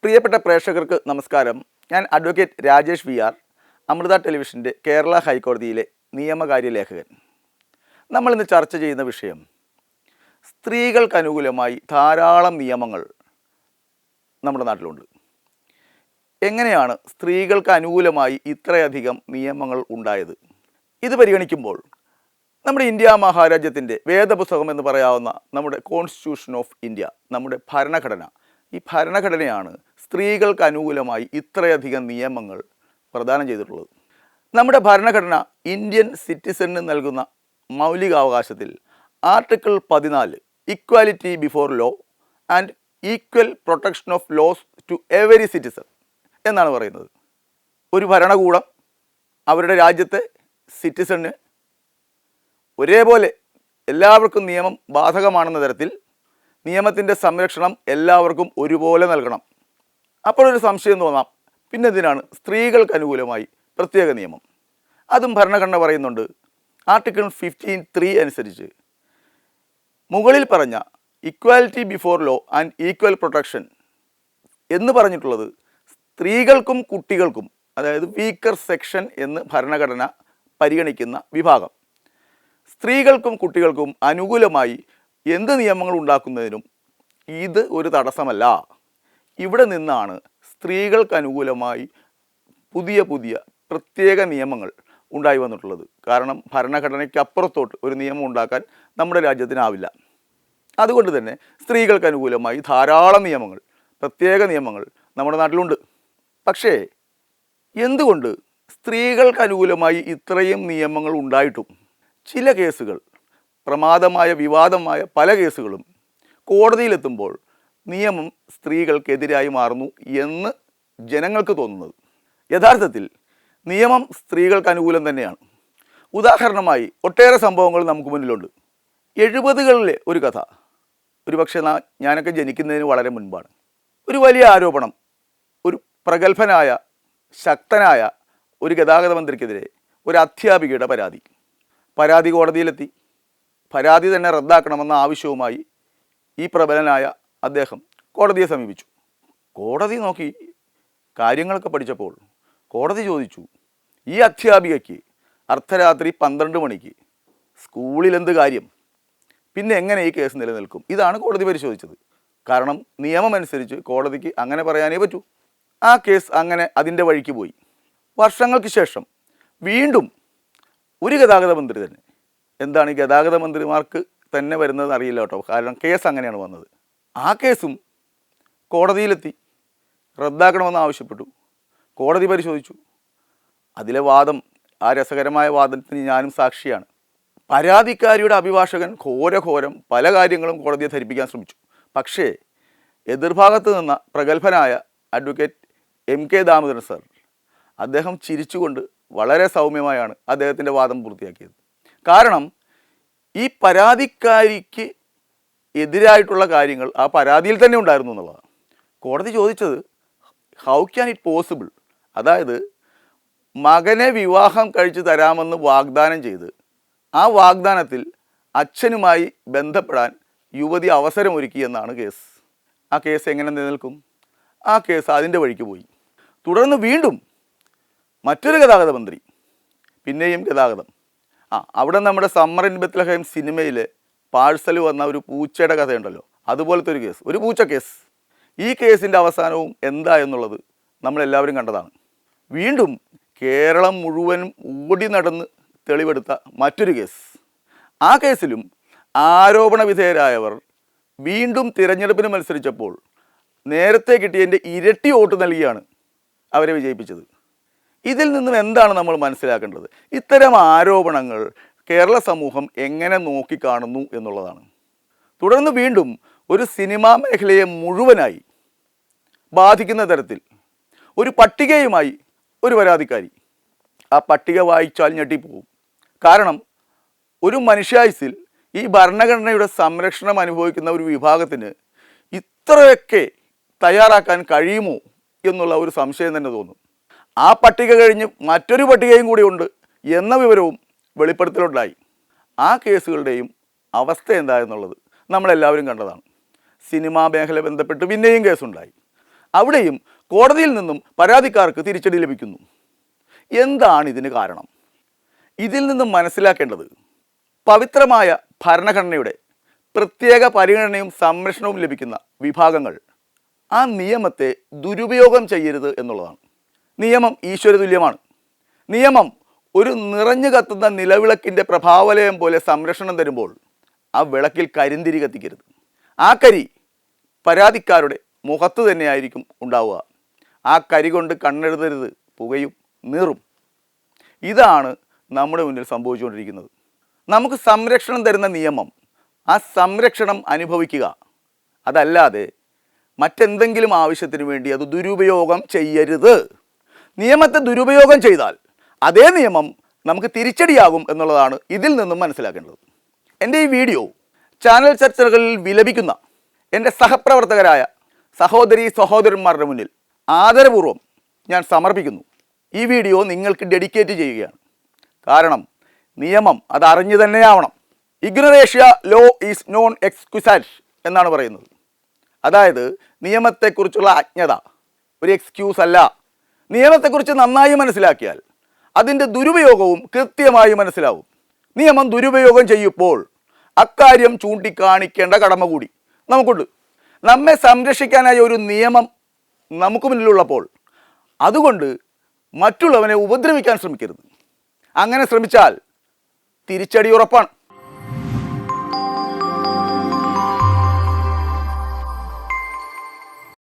പ്രിയപ്പെട്ട പ്രേക്ഷകർക്ക് നമസ്കാരം. ഞാൻ advocate Rajesh V R, Amrita ടെലിവിഷൻ്റെ കേരള ഹൈക്കോടതിയിലെ നിയമകാര്യ ലേഖകൻ. നമ്മളിന്ന് ചർച്ച ചെയ്യുന്ന വിഷയം, സ്ത്രീകൾക്ക് അനുകൂലമായി ധാരാളം നിയമങ്ങൾ നമ്മുടെ നാട്ടിലുണ്ട്. എങ്ങനെയാണ് സ്ത്രീകൾക്ക് അനുകൂലമായി ഇത്രയധികം നിയമങ്ങൾ ഉണ്ടായത്? ഇത് പരിഗണിക്കുമ്പോൾ നമ്മുടെ ഇന്ത്യ മഹാരാജ്യത്തിൻ്റെ വേദപുസ്തകം എന്ന് പറയാവുന്ന നമ്മുടെ കോൺസ്റ്റിറ്റ്യൂഷൻ ഓഫ് ഇന്ത്യ, നമ്മുടെ ഭരണഘടന, ഈ ഭരണഘടനയാണ് സ്ത്രീകൾക്ക് അനുകൂലമായി ഇത്രയധികം നിയമങ്ങൾ പ്രദാനം ചെയ്തിട്ടുള്ളത്. നമ്മുടെ ഭരണഘടന ഇന്ത്യൻ സിറ്റിസണിന് നൽകുന്ന മൗലികാവകാശത്തിൽ article 14 equality before law and equal protection of laws to every citizen എന്നാണ് പറയുന്നത്. ഒരു ഭരണകൂടം അവരുടെ രാജ്യത്തെ സിറ്റിസണിന് ഒരേപോലെ എല്ലാവർക്കും നിയമം ബാധകമാണെന്ന തരത്തിൽ നിയമത്തിൻ്റെ സംരക്ഷണം എല്ലാവർക്കും ഒരുപോലെ നൽകണം. അപ്പോഴൊരു സംശയം തോന്നാം, പിന്നെ എന്തിനാണ് സ്ത്രീകൾക്ക് അനുകൂലമായി പ്രത്യേക നിയമം? അതും ഭരണഘടന പറയുന്നുണ്ട്. ആർട്ടിക്കിൾ 15(3) അനുസരിച്ച് മുകളിൽ പറഞ്ഞ equality before law and equal protection എന്ന് പറഞ്ഞിട്ടുള്ളത് സ്ത്രീകൾക്കും കുട്ടികൾക്കും, അതായത് വീക്കർ സെക്ഷൻ എന്ന് ഭരണഘടന പരിഗണിക്കുന്ന വിഭാഗം, സ്ത്രീകൾക്കും കുട്ടികൾക്കും അനുകൂലമായി എന്ത് നിയമങ്ങൾ ഉണ്ടാക്കുന്നതിനും ഇത് ഒരു തടസ്സമല്ല. ഇവിടെ നിന്നാണ് സ്ത്രീകൾക്ക് അനുകൂലമായി പുതിയ പുതിയ പ്രത്യേക നിയമങ്ങൾ ഉണ്ടായി വന്നിട്ടുള്ളത്. കാരണം ഭരണഘടനയ്ക്ക് അപ്പുറത്തോട്ട് ഒരു നിയമം ഉണ്ടാക്കാൻ നമ്മുടെ രാജ്യത്തിനാവില്ല. അതുകൊണ്ട് തന്നെ സ്ത്രീകൾക്ക് അനുകൂലമായി ധാരാളം നിയമങ്ങൾ, പ്രത്യേക നിയമങ്ങൾ നമ്മുടെ നാട്ടിലുണ്ട്. പക്ഷേ എന്തുകൊണ്ട് സ്ത്രീകൾക്ക് അനുകൂലമായി ഇത്രയും നിയമങ്ങൾ ഉണ്ടായിട്ടും ചില കേസുകൾ, പ്രമാദമായ വിവാദമായ പല കേസുകളും കോടതിയിലെത്തുമ്പോൾ നിയമം സ്ത്രീകൾക്കെതിരായി മാറുന്നു എന്ന് ജനങ്ങൾക്ക് തോന്നുന്നത്? യഥാർത്ഥത്തിൽ നിയമം സ്ത്രീകൾക്ക് അനുകൂലം തന്നെയാണ്. ഉദാഹരണമായി ഒട്ടേറെ സംഭവങ്ങൾ നമുക്ക് മുന്നിലുണ്ട്. 70കളിലെ ഒരു കഥ, ഒരുപക്ഷെ ഞാനൊക്കെ ജനിക്കുന്നതിന് വളരെ മുൻപാണ്. ഒരു വലിയ ആരോപണം, ഒരു പ്രഗത്ഭനായ ശക്തനായ ഒരു ഗതാഗത മന്ത്രിക്കെതിരെ ഒരു അധ്യാപികയുടെ പരാതി കോടതിയിലെത്തി. പരാതി തന്നെ റദ്ദാക്കണമെന്ന ആവശ്യവുമായി ഈ പ്രബലനായ അദ്ദേഹം കോടതിയെ സമീപിച്ചു. കോടതി നോക്കി കാര്യങ്ങളൊക്കെ പഠിച്ചപ്പോൾ കോടതി ചോദിച്ചു, ഈ അധ്യാപികയ്ക്ക് അർദ്ധരാത്രി 12 മണിക്ക് സ്കൂളിൽ എന്ത് കാര്യം? പിന്നെ എങ്ങനെ ഈ കേസ് നിലനിൽക്കും? ഇതാണ് കോടതി പരിശോധിച്ചത്. കാരണം നിയമമനുസരിച്ച് കോടതിക്ക് അങ്ങനെ പറയാനേ പറ്റൂ. ആ കേസ് അങ്ങനെ അതിൻ്റെ വഴിക്ക് പോയി. വർഷങ്ങൾക്ക് ശേഷം വീണ്ടും ഒരു ഗതാഗത മന്ത്രി തന്നെ, എന്താണ് ഈ ഗതാഗത മന്ത്രിമാർക്ക് തന്നെ വരുന്നത് അറിയില്ല കേട്ടോ, കാരണം കേസ് അങ്ങനെയാണ് വന്നത്. ആ കേസും കോടതിയിലെത്തി, റദ്ദാക്കണമെന്ന് ആവശ്യപ്പെട്ടു. കോടതി പരിശോധിച്ചു. അതിലെ വാദം, ആ രസകരമായ വാദത്തിന് ഞാനും സാക്ഷിയാണ്. പരാതിക്കാരിയുടെ അഭിഭാഷകൻ ഘോരം പല കാര്യങ്ങളും കോടതിയെ ധരിപ്പിക്കാൻ ശ്രമിച്ചു. പക്ഷേ എതിർഭാഗത്ത് നിന്ന പ്രഗത്ഭനായ അഡ്വക്കേറ്റ് MK ദാമോദരൻ സർ, അദ്ദേഹം ചിരിച്ചുകൊണ്ട് വളരെ സൗമ്യമായാണ് അദ്ദേഹത്തിൻ്റെ വാദം പൂർത്തിയാക്കിയത്. കാരണം ഈ പരാതിക്കാരിക്ക് എതിരായിട്ടുള്ള കാര്യങ്ങൾ ആ പരാതിയിൽ തന്നെ ഉണ്ടായിരുന്നു എന്നുള്ളതാണ്. കോടതി ചോദിച്ചത്, ഹൗ ക്യാൻ ഇറ്റ് പോസിബിൾ? അതായത് മകനെ വിവാഹം കഴിച്ചു തരാമെന്ന് വാഗ്ദാനം ചെയ്ത് ആ വാഗ്ദാനത്തിൽ അച്ഛനുമായി ബന്ധപ്പെടാൻ യുവതി അവസരമൊരുക്കി എന്നാണ് കേസ്. ആ കേസ് എങ്ങനെ നിലനിൽക്കും? ആ കേസ് അതിൻ്റെ വഴിക്ക് പോയി. തുടർന്ന് വീണ്ടും മറ്റൊരു ഗതാഗത മന്ത്രി, പിന്നെയും ഗതാഗതം. അവിടെ നമ്മുടെ സമ്മർ ഇൻ ബെത്ലഹേം സിനിമയിൽ പാഴ്സൽ വന്ന ഒരു പൂച്ചയുടെ കഥയുണ്ടല്ലോ, അതുപോലത്തെ ഒരു കേസ്, ഒരു പൂച്ച കേസ്. ഈ കേസിൻ്റെ അവസാനവും എന്താ എന്നുള്ളത് നമ്മളെല്ലാവരും കണ്ടതാണ്. വീണ്ടും കേരളം മുഴുവനും ഓടി നടന്ന് തെളിവെടുത്ത മറ്റൊരു കേസ്. ആ കേസിലും ആരോപണ വിധേയരായവർ വീണ്ടും തിരഞ്ഞെടുപ്പിന് മത്സരിച്ചപ്പോൾ നേരത്തെ കിട്ടിയതിൻ്റെ ഇരട്ടി വോട്ട് നൽകിയാണ് അവരെ വിജയിപ്പിച്ചത്. ഇതിൽ നിന്നും എന്താണ് നമ്മൾ മനസ്സിലാക്കേണ്ടത്? ഇത്തരം ആരോപണങ്ങൾ കേരള സമൂഹം എങ്ങനെ നോക്കിക്കാണുന്നു എന്നുള്ളതാണ്. തുടർന്ന് വീണ്ടും ഒരു സിനിമാ മേഖലയെ മുഴുവനായി ബാധിക്കുന്ന തരത്തിൽ ഒരു പട്ടികയുമായി ഒരു പരാതിക്കാരി. ആ പട്ടിക വായിച്ചാൽ ഞെട്ടിപ്പോവും. കാരണം ഒരു മനുഷ്യായുസ്സിൽ ഈ ഭരണഘടനയുടെ സംരക്ഷണം അനുഭവിക്കുന്ന ഒരു വിഭാഗത്തിന് ഇത്രയൊക്കെ തയ്യാറാക്കാൻ കഴിയുമോ എന്നുള്ള ഒരു സംശയം തന്നെ തോന്നും. ആ പട്ടിക കഴിഞ്ഞ് മറ്റൊരു പട്ടികയും കൂടി ഉണ്ട് എന്ന വിവരവും വെളിപ്പെടുത്തലുണ്ടായി. ആ കേസുകളുടെയും അവസ്ഥ എന്തായെന്നുള്ളത് നമ്മളെല്ലാവരും കണ്ടതാണ്. സിനിമാ മേഖല ബന്ധപ്പെട്ട് പിന്നെയും കേസുണ്ടായി. അവിടെയും കോടതിയിൽ നിന്നും പരാതിക്കാർക്ക് തിരിച്ചടി ലഭിക്കുന്നു. എന്താണ് ഇതിന് കാരണം? ഇതിൽ നിന്നും മനസ്സിലാക്കേണ്ടത് പവിത്രമായ ഭരണഘടനയുടെ പ്രത്യേക പരിഗണനയും സംരക്ഷണവും ലഭിക്കുന്ന വിഭാഗങ്ങൾ ആ നിയമത്തെ ദുരുപയോഗം ചെയ്യരുത് എന്നുള്ളതാണ്. നിയമം ഈശ്വരതുല്യമാണ്. നിയമം ഒരു നിറഞ്ഞു കത്തുന്ന നിലവിളക്കിൻ്റെ പ്രഭാവലയം പോലെ സംരക്ഷണം തരുമ്പോൾ ആ വിളക്കിൽ കരിന്തിരി കത്തിക്കരുത്. ആ കരി പരാതിക്കാരുടെ മുഖത്ത് തന്നെയായിരിക്കും ഉണ്ടാവുക. ആ കരി കൊണ്ട് കണ്ണെഴുതരുത്, പുകയും നീറും. ഇതാണ് നമ്മുടെ മുന്നിൽ സംഭവിച്ചുകൊണ്ടിരിക്കുന്നത്. നമുക്ക് സംരക്ഷണം തരുന്ന നിയമം, ആ സംരക്ഷണം അനുഭവിക്കുക, അതല്ലാതെ മറ്റെന്തെങ്കിലും ആവശ്യത്തിന് വേണ്ടി അത് ദുരുപയോഗം ചെയ്യരുത്. നിയമത്തെ ദുരുപയോഗം ചെയ്താൽ അതേ നിയമം നമുക്ക് തിരിച്ചടിയാകും എന്നുള്ളതാണ് ഇതിൽ നിന്നും മനസ്സിലാക്കേണ്ടത്. എൻ്റെ ഈ വീഡിയോ ചാനൽ ചർച്ചകളിൽ വിലപിക്കുന്ന എൻ്റെ സഹപ്രവർത്തകരായ സഹോദരീ സഹോദരന്മാരുടെ മുന്നിൽ ആദരപൂർവ്വം ഞാൻ സമർപ്പിക്കുന്നു. ഈ വീഡിയോ നിങ്ങൾക്ക് ഡെഡിക്കേറ്റ് ചെയ്യുകയാണ്. കാരണം നിയമം അത് അറിഞ്ഞു തന്നെയാവണം. ഇഗ്നറേഷ്യ ലോ ഈസ് നോൺ എക്സ്ക്യൂസാറ്റ് എന്നാണ് പറയുന്നത്. അതായത് നിയമത്തെക്കുറിച്ചുള്ള അജ്ഞത ഒരു എക്സ്ക്യൂസ് അല്ല. നിയമത്തെക്കുറിച്ച് നന്നായി മനസ്സിലാക്കിയാൽ അതിൻ്റെ ദുരുപയോഗവും കൃത്യമായി മനസ്സിലാവും. നിയമം ദുരുപയോഗം ചെയ്യുമ്പോൾ അക്കാര്യം ചൂണ്ടിക്കാണിക്കേണ്ട കടമ കൂടി നമുക്കുണ്ട്. നമ്മെ സംരക്ഷിക്കാനായ ഒരു നിയമം നമുക്ക് മുന്നിലുള്ളപ്പോൾ അതുകൊണ്ട് മറ്റുള്ളവനെ ഉപദ്രവിക്കാൻ ശ്രമിക്കരുത്. അങ്ങനെ ശ്രമിച്ചാൽ തിരിച്ചടി ഉറപ്പാണ്.